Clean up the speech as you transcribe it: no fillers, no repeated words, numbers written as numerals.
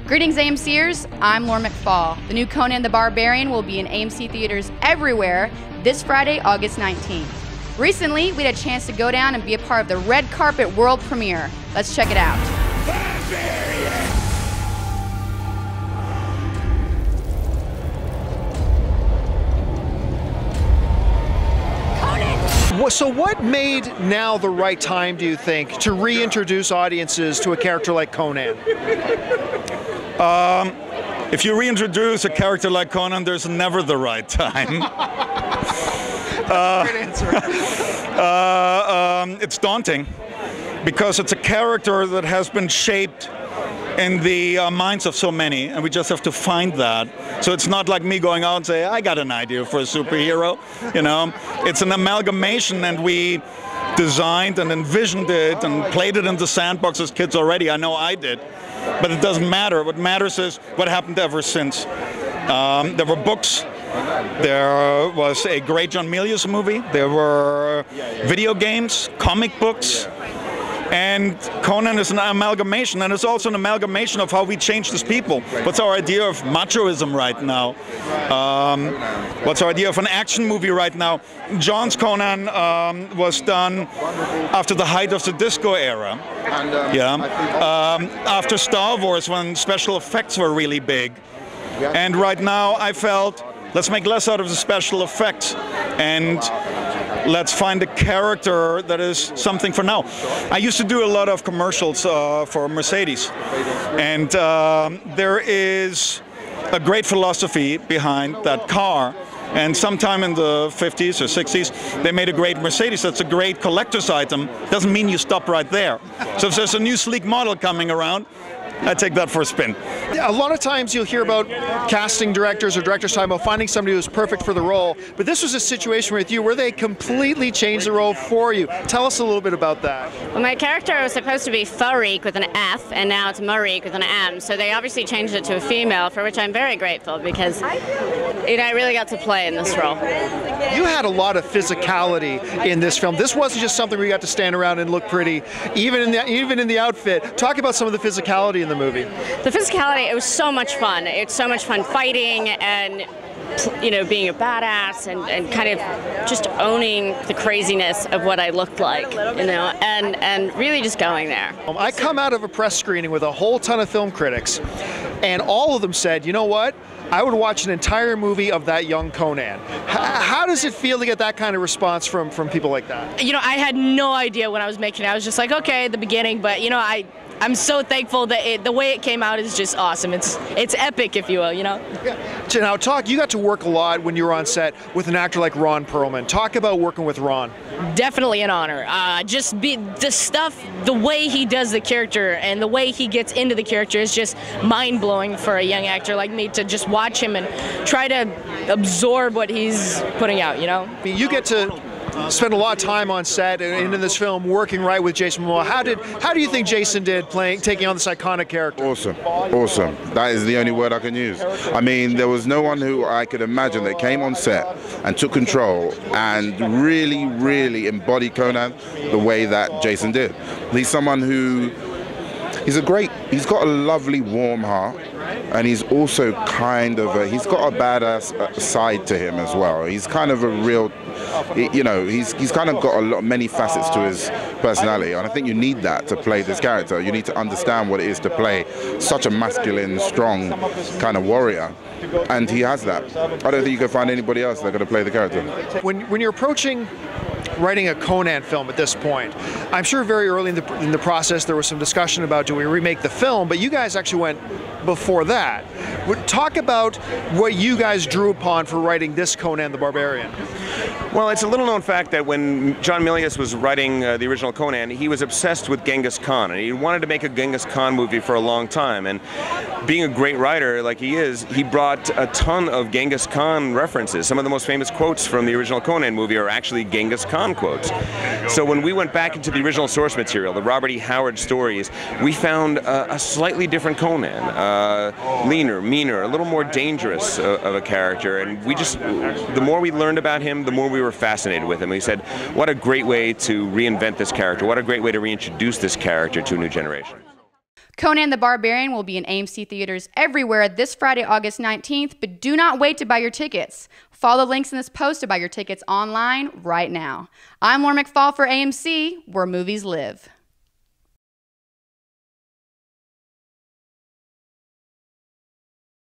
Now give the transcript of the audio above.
Greetings AMCers, I'm Laura McFall. The new Conan the Barbarian will be in AMC theaters everywhere this Friday, August 19th. Recently, we had a chance to go down and be a part of the red carpet world premiere. Let's check it out. So what made now the right time, do you think, to reintroduce audiences to a character like Conan? If you reintroduce a character like Conan, there's never the right time. Great answer. It's daunting because it's a character that has been shaped in the minds of so many, and we just have to find that. So it's not like me going out and say, I got an idea for a superhero, you know. It's an amalgamation, and we designed and envisioned it and played it in the sandbox as kids already. I know I did, but it doesn't matter. What matters is what happened ever since. There were books. There was a great John Milius movie. There were video games, comic books. And Conan is an amalgamation, and it's also an amalgamation of how we change as people. What's our idea of machoism right now? What's our idea of an action movie right now? John's Conan was done after the height of the disco era. After Star Wars, when special effects were really big. And right now I felt, let's make less out of the special effects and let's find a character that is something for now. I used to do a lot of commercials for Mercedes, and there is a great philosophy behind that car. And sometime in the 50s or 60s, they made a great Mercedes. That's a great collector's item. Doesn't mean you stop right there. So if there's a new sleek model coming around, I take that for a spin. A lot of times you'll hear about casting directors or directors talking about finding somebody who's perfect for the role, but this was a situation with you where they completely changed the role for you. Tell us a little bit about that. Well, my character was supposed to be Farik with an F, and now it's Marik with an M, so they obviously changed it to a female, for which I'm very grateful because I really got to play in this role. You had a lot of physicality in this film. This wasn't just something where you got to stand around and look pretty, even in the outfit. Talk about some of the physicality in the movie. The physicality, it was so much fun. It's so much fun fighting and, you know, being a badass and kind of just owning the craziness of what I looked like, you know, and really just going there. I come out of a press screening with a whole ton of film critics, and all of them said, you know what? I would watch an entire movie of that young Conan. How does it feel to get that kind of response from people like that? You know, I had no idea when I was making it. I was just like, okay, at the beginning, but you know, I'm so thankful that the way it came out is just awesome. It's epic, if you will, you know? Yeah. Now, you got to work a lot when you were on set with an actor like Ron Perlman. Talk about working with Ron. Definitely an honor. The way he does the character and the way he gets into the character is just mind-blowing for a young actor like me to just watch him and try to absorb what he's putting out, you know? You get to spend a lot of time on set and in this film working right with Jason Momoa. How do you think Jason did taking on this iconic character? Awesome, awesome. That is the only word I can use. I mean, there was no one who I could imagine that came on set and took control and really, really embodied Conan the way that Jason did. He's someone who, he's got a lovely warm heart, and he's also he's got a badass side to him as well. He's kind of a real, you know, he's kind of got many facets to his personality, and I think you need that to play this character. You need to understand what it is to play such a masculine, strong kind of warrior, and he has that. I don't think you can find anybody else that's going to play the character. When you're approaching writing a Conan film at this point, I'm sure very early in the process there was some discussion about, do we remake the film, but you guys actually went before that. Talk about what you guys drew upon for writing this Conan the Barbarian. Well, it's a little known fact that when John Milius was writing the original Conan, he was obsessed with Genghis Khan, and he wanted to make a Genghis Khan movie for a long time. And being a great writer like he is, he brought a ton of Genghis Khan references. Some of the most famous quotes from the original Conan movie are actually Genghis Khan quotes. So when we went back into the original source material, the Robert E. Howard stories, we found a slightly different Conan, leaner, meaner, a little more dangerous of a character. And we just, the more we learned about him, the more we were fascinated with him. We said, what a great way to reinvent this character. What a great way to reintroduce this character to a new generation. Conan the Barbarian will be in AMC theaters everywhere this Friday, August 19th, but do not wait to buy your tickets. Follow the links in this post to buy your tickets online right now. I'm Lauren McFall for AMC, where movies live.